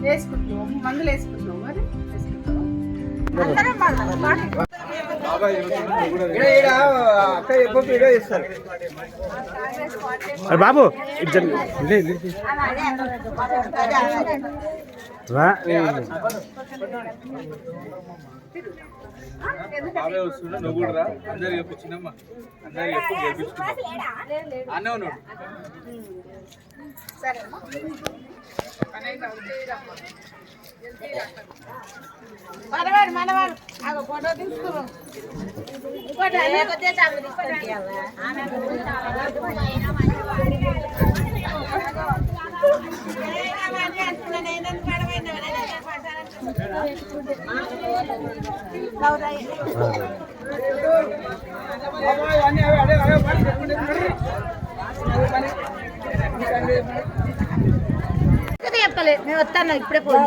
వేసుకుంటాం మందులు వేసుకుంటాం మరి బాబు నువ్వు కూడా రా అందరు చెప్పించినమ్మా అందరు చెప్పు గెలిపించుకున్నా అన్న ఉన్నాడు మనవాడు మనవాడు అగో ఫోటో తీసుకున్నాం చెప్పలే నేను వస్తాను ఇప్పుడే ఫోన్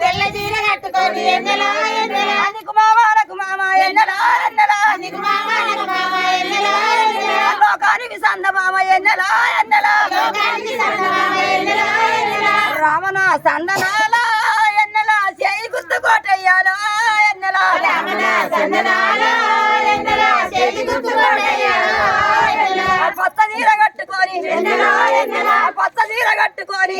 తెల్ల చీర కట్టుకొని లోకానికి సందమామ ఎన్నెలా రామణ సందనాల ఎన్నెలా చేయి గుర్తు కోటయ్యాలో ఎన్నెలా పచ్చ చీర కట్టుకొని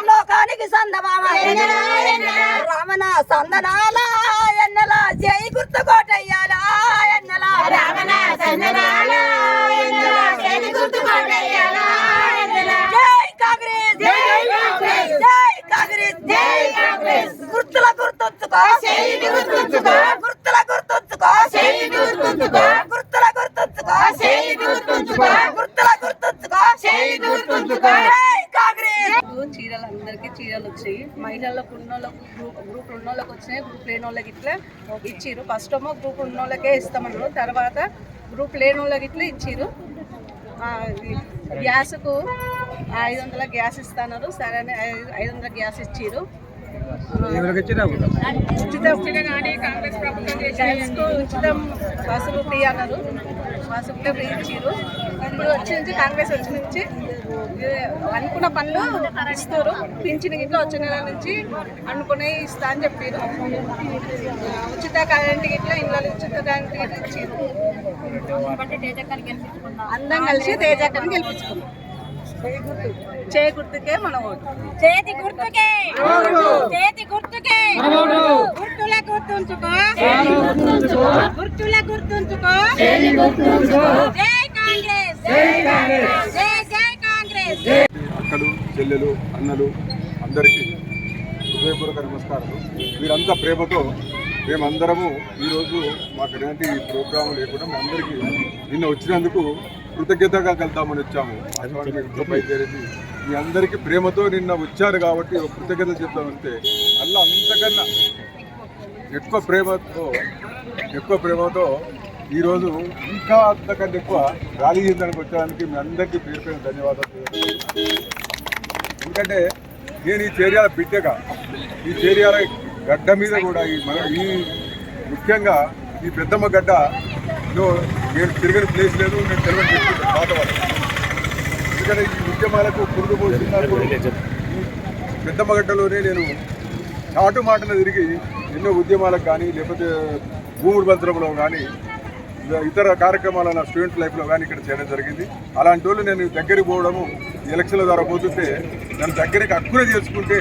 లోకానికి సందమామ రామణ సందనాల ఎన్నెలా చేయి గుర్తు కోటయ్యాలా ఎన్నెలా జై కాంగ్రెస్ గుర్తుల గుర్తుంచుకో చీరలు అందరికి చీరలు వచ్చాయి మహిళలకు ఉన్నోళ్ళకు గ్రూప్ ఉన్నోళ్ళకి వచ్చినాయి గ్రూప్ లేని వాళ్ళకి ఇట్లా ఇచ్చిర్రు ఫస్ట్ ఏమో గ్రూప్ ఉన్నోళ్ళకే ఇస్తామన్నారు తర్వాత గ్రూప్ లేని వాళ్ళకి ఇట్లా ఇచ్చిర్రు గ్యాస్కు 500 గ్యాస్ ఇస్తున్నారు సరే 500 గ్యాస్ ఇచ్చిర్రు ఉచితం బస్సులు ఫ్రీ అన్నారు బస్సు ఫ్రీ ఇచ్చిర్రు ఇప్పుడు వచ్చి నుంచి కాంగ్రెస్ వచ్చి నుంచి అనుకున్న పనులు ఇస్తారు పింఛన్ గిట్లా వచ్చే నెల నుంచి అనుకునే ఇస్తా అని చెప్పారు ఉచిత కరెంట్ గిట్లా ఇళ్ళ ఉచిత కరెంట్ గిట్లా ఇచ్చారు అందరం కలిసి తేజాకని గెలిపించుకున్నాం చేయి గుర్తుకే మన ఓటు చేతి గుర్తుకే గుర్తుల గుర్తుంచుకో జై కాంగ్రెస్ జై కాంగ్రెస్ అక్కలు చెల్లెలు అన్నలు అందరికీ హృదయపూర్వక నమస్కారాలు. వీరంతా ప్రేమతో మేమందరము ఈరోజు మాకు ఎలాంటి ప్రోగ్రాం లేకుండా అందరికీ నిన్న వచ్చినందుకు కృతజ్ఞతగా కలుద్దామని వచ్చాము. బయలుదేరింది మీ అందరికీ ప్రేమతో నిన్న వచ్చారు కాబట్టి కృతజ్ఞత చెప్తామంటే అలా అంతకన్నా ఎక్కువ ప్రేమతో ఈరోజు ఇంకా అంతకంటే ఎక్కువ ర్యాలీ చేయడానికి వచ్చడానికి మీ అందరికీ పేరు పేరు ధన్యవాదాలు. ఎందుకంటే నేను ఈ చేర్యాల బిడ్డగా ఈ చేర్యాల గడ్డ మీద కూడా ఈ ముఖ్యంగా ఈ పెద్దమ్మ గడ్డలో నేను తిరగని ప్లేస్ లేదు, నేను తిరగని వాతావరణం. ఎందుకంటే ఈ ఉద్యమాలకు పురుగు పోస్తున్నప్పుడు ఈ పెద్దమ్మ గడ్డలోనే నేను చాటు మాటలు తిరిగి ఎన్నో ఉద్యమాలకు కానీ లేకపోతే భూముడు భద్రంలో కానీ ఇతర కార్యక్రమాల నా స్టూడెంట్ లైఫ్లో కానీ ఇక్కడ చేయడం జరిగింది. అలాంటి వాళ్ళు నేను దగ్గరికి పోవడము ఎలక్షన్ల ద్వారా పోతుంటే నన్ను దగ్గరికి హక్కునే చేసుకుంటే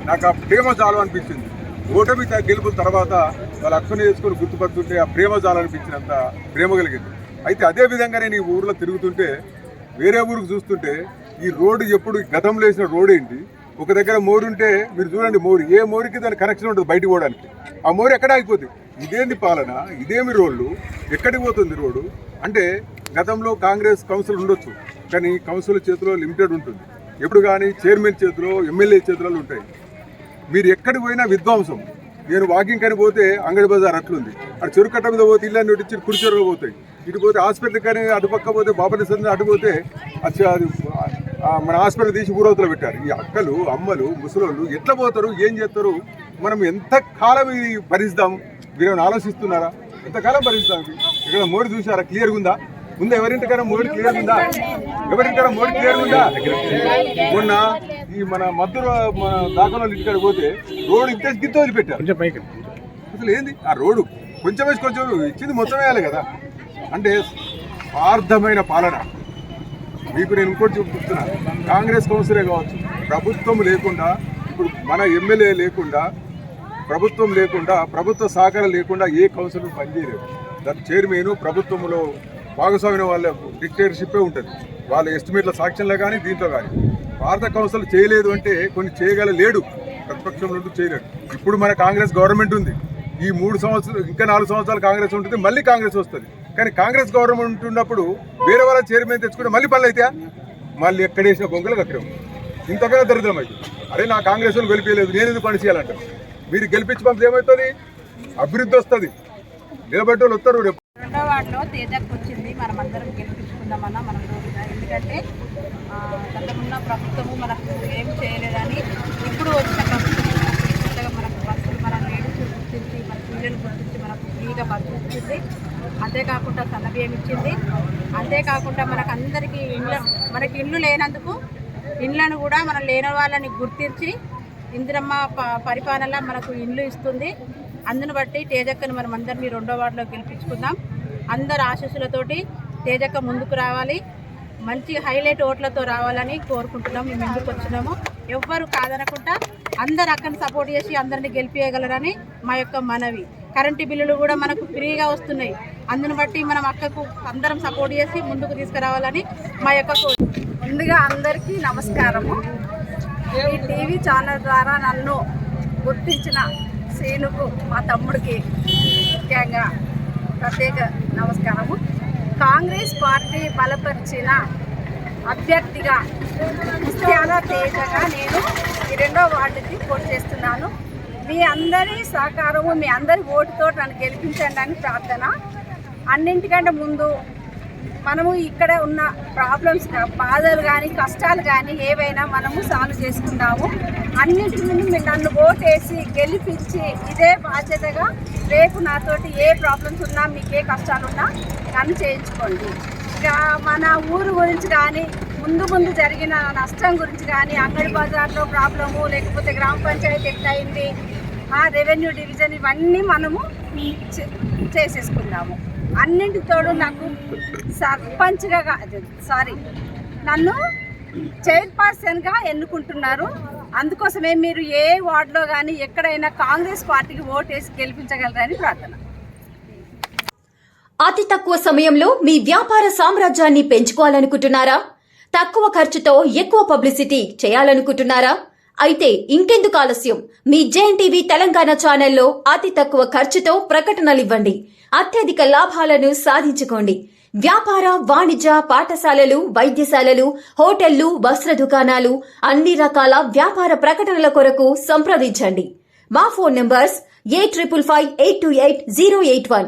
నాకు ఆ ప్రేమ చాలు అనిపించింది. ఓటమి గెలుపుల తర్వాత వాళ్ళు హక్కునే చేసుకుని గుర్తుపడుతుంటే ఆ ప్రేమ చాలు అనిపించినంత ప్రేమ కలిగింది. అయితే అదే విధంగా నేను ఈ ఊర్లో తిరుగుతుంటే వేరే ఊరికి చూస్తుంటే ఈ రోడ్డు ఎప్పుడు గతంలో వేసిన రోడ్ ఏంటి, ఒక దగ్గర మోరు ఉంటే మీరు చూడండి, మోరు ఏ మోరికి దాని కనెక్షన్ ఉంటుంది బయటకు పోవడానికి, ఆ మోరు ఎక్కడ ఆగిపోతుంది. ఇదేంది పాలన, ఇదేమి రోడ్లు, ఎక్కడికి పోతుంది రోడ్డు అంటే. గతంలో కాంగ్రెస్ కౌన్సిల్ ఉండొచ్చు, కానీ కౌన్సిల్ చేతిలో లిమిటెడ్ ఉంటుంది. ఎప్పుడు కానీ చైర్మన్ చేతిలో ఎమ్మెల్యే చేతిలో ఉంటాయి. మీరు ఎక్కడికి పోయినా విధ్వంసం. నేను వాకింగ్ అని పోతే అంగడి బజార్ అట్లుంది, అటు చెరుకు కట్ట మీద పోతే ఇల్లు అన్ని ఇచ్చి కుడిచెరువు పోతాయి, ఇటు పోతే హాస్పిటల్ కానీ అటు పక్క పోతే బాపనేశ్వరం అటు పోతే అది మన హాస్పిటల్ తీసి ఊరవతలు పెట్టారు. ఈ అక్కలు అమ్మలు ముసలోళ్ళు ఎట్లా పోతారు, ఏం చేస్తారు, మనం ఎంతకాలం ఇది భరిస్తాము? మీరు ఆలోచిస్తున్నారా? ఎంతకాలం భరిస్తాం? ఇక్కడ మోడీ చూసారా? క్లియర్గా ఉందా? ఎవరింటికైనా మోడీ క్లియర్ ఉందా? ఎవరింటికైనా మోడీ క్లియర్ ఉందా? మొన్న ఈ మన మద్దూరు దాఖలో ఇంటికాడ పోతే రోడ్డు ఇంత గిత్త వదిలిపెట్టారు. అసలు ఏంది ఆ రోడ్డు? కొంచెం వేసి కొంచెం ఇచ్చింది మొత్తం వేయాలి కదా. అంటే స్వార్థమైన పాలన. మీకు నేను ఇంకోటి చూపిస్తున్నా, కాంగ్రెస్ కౌన్సిలే కావచ్చు, ప్రభుత్వం లేకుండా, ఇప్పుడు మన ఎమ్మెల్యే లేకుండా, ప్రభుత్వం లేకుండా, ప్రభుత్వ సహకారం లేకుండా ఏ కౌన్సిలర్ పనిచేయలేదు. దాని చైర్మన్ ప్రభుత్వంలో భాగస్వామ్యం వాళ్ళ డిక్టేటర్షిప్పే ఉంటుంది. వాళ్ళ ఎస్టిమేట్ల సాక్ష్యంలో కానీ దీంట్లో కానీ భారత కౌన్సిల్ చేయలేదు అంటే కొన్ని చేయగలలేడు, ప్రతిపక్షంలో చేయలేడు. ఇప్పుడు మన కాంగ్రెస్ గవర్నమెంట్ ఉంది. ఈ 3 సంవత్సరాలు ఇంకా 4 సంవత్సరాలు కాంగ్రెస్ ఉంటుంది, మళ్ళీ కాంగ్రెస్ వస్తుంది. కానీ కాంగ్రెస్ గవర్నమెంట్ ఉన్నప్పుడు వేరే వాళ్ళ చైర్మన్ తెచ్చుకుంటే మళ్ళీ పనులు అయితే మళ్ళీ ఎక్కడేసిన బొంగలకు అక్కడ ఇంతకన్నా దరిద్రం అయితే. అరే నా కాంగ్రెస్ వాళ్ళు గెలిపించలేదు, నేను ఎందుకు పని చేయాలంటారు? మీరు గెలిపించి పంపితే ఏమవుతుంది? అభివృద్ధి వస్తుంది, నిలబడ్డ వాళ్ళు వస్తారు. రేపు 2వ వార్డులో తేజకు వచ్చింది, మనం అందరం గెలిపించుకుందామన్నా మనం రోజుగా. ఎందుకంటే గతమున్న ప్రభుత్వము మనకు ఏం చేయలేదని, ఇప్పుడు వచ్చిన ప్రభుత్వం మనకు బస్సులు మన లేడీస్ గుర్తించి, మన పిల్లలు గుర్తించి మనకు ఫ్రీగా బస్సు ఇచ్చింది. అంతేకాకుండా సన్నబియ్యం ఇచ్చింది. అంతేకాకుండా మనకు అందరికీ మనకి ఇల్లు లేనందుకు ఇండ్లను కూడా మనం లేని వాళ్ళని గుర్తించి ఇందిరమ్మ పరిపాలన మనకు ఇల్లు ఇస్తుంది. అందును బట్టి తేజక్కను మనం అందరినీ 2వ వార్డులో గెలిపించుకుందాం. అందరు ఆశీస్సులతోటి తేజక్క ముందుకు రావాలి, మంచి హైలైట్ ఓట్లతో రావాలని కోరుకుంటున్నాం. మేము ముందుకు వచ్చినాము, ఎవ్వరు కాదనకుండా అందరు అక్కని సపోర్ట్ చేసి అందరినీ గెలిపించగలరని మా యొక్క మనవి. కరెంటు బిల్లులు కూడా మనకు ఫ్రీగా వస్తున్నాయి. అందును బట్టి మనం అక్కకు అందరం సపోర్ట్ చేసి ముందుకు తీసుకురావాలని మా యొక్క ముందుగా అందరికీ నమస్కారము. ఈ టీవీ ఛానల్ ద్వారా నన్ను గుర్తించిన శ్రీనుకు, మా తమ్ముడికి ముఖ్యంగా ప్రత్యేక నమస్కారము. కాంగ్రెస్ పార్టీ బలపరిచిన అభ్యర్థిగా ముత్యాల తేజగా నేను ఈ 2వ వార్డుకి పోటీ చేస్తున్నాను. మీ అందరి సహకారము, మీ అందరి ఓటుతో నన్ను గెలిపించండి అని ప్రార్థన. అన్నింటికంటే ముందు మనము ఇక్కడ ఉన్న ప్రాబ్లమ్స్, బాధలు కానీ కష్టాలు కానీ ఏవైనా మనము సాల్వ్ చేసుకుందాము. అన్నింటి ముందు మీరు నన్ను ఓటేసి గెలిపించి ఇదే బాధ్యతగా రేపు నాతోటి ఏ ప్రాబ్లమ్స్ ఉన్నా, మీకు ఏ కష్టాలు ఉన్నా నన్ను చేయించుకోండి. ఇక మన ఊరు గురించి కానీ, ముందు జరిగిన నష్టం గురించి కానీ, అంగడి బజార్లో ప్రాబ్లము, లేకపోతే గ్రామ పంచాయతీ ఎట్లయింది, రెవెన్యూ డివిజన్, ఇవన్నీ మనము చేసేసుకుందాము. అన్నింటితోడు నాకు సర్పంచ్గా నన్ను చైర్పర్సన్గా ఎన్నుకుంటున్నారు. అందుకోసమే మీరు ఏ వార్డులో కానీ ఎక్కడైనా కాంగ్రెస్ పార్టీకి ఓటేసి గెలిపించగలరని ప్రార్థన. అతి తక్కువ సమయంలో మీ వ్యాపార సామ్రాజ్యాన్ని పెంచుకోవాలనుకుంటున్నారా? తక్కువ ఖర్చుతో ఎక్కువ పబ్లిసిటీ చేయాలనుకుంటున్నారా? అయితే ఇంకెందుకు ఆలస్యం? మీ జేఎన్టీవీ తెలంగాణ ఛానల్లో అతి తక్కువ ఖర్చుతో ప్రకటనలివ్వండి, అత్యధిక లాభాలను సాధించుకోండి. వ్యాపార, వాణిజ్య, పాఠశాలలు, వైద్యశాలలు, హోటళ్లు, వస్త్ర దుకాణాలు, అన్ని రకాల వ్యాపార ప్రకటనల కొరకు సంప్రదించండి. మా ఫోన్ నంబర్స్ 8558288081.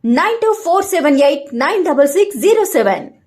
9247896607.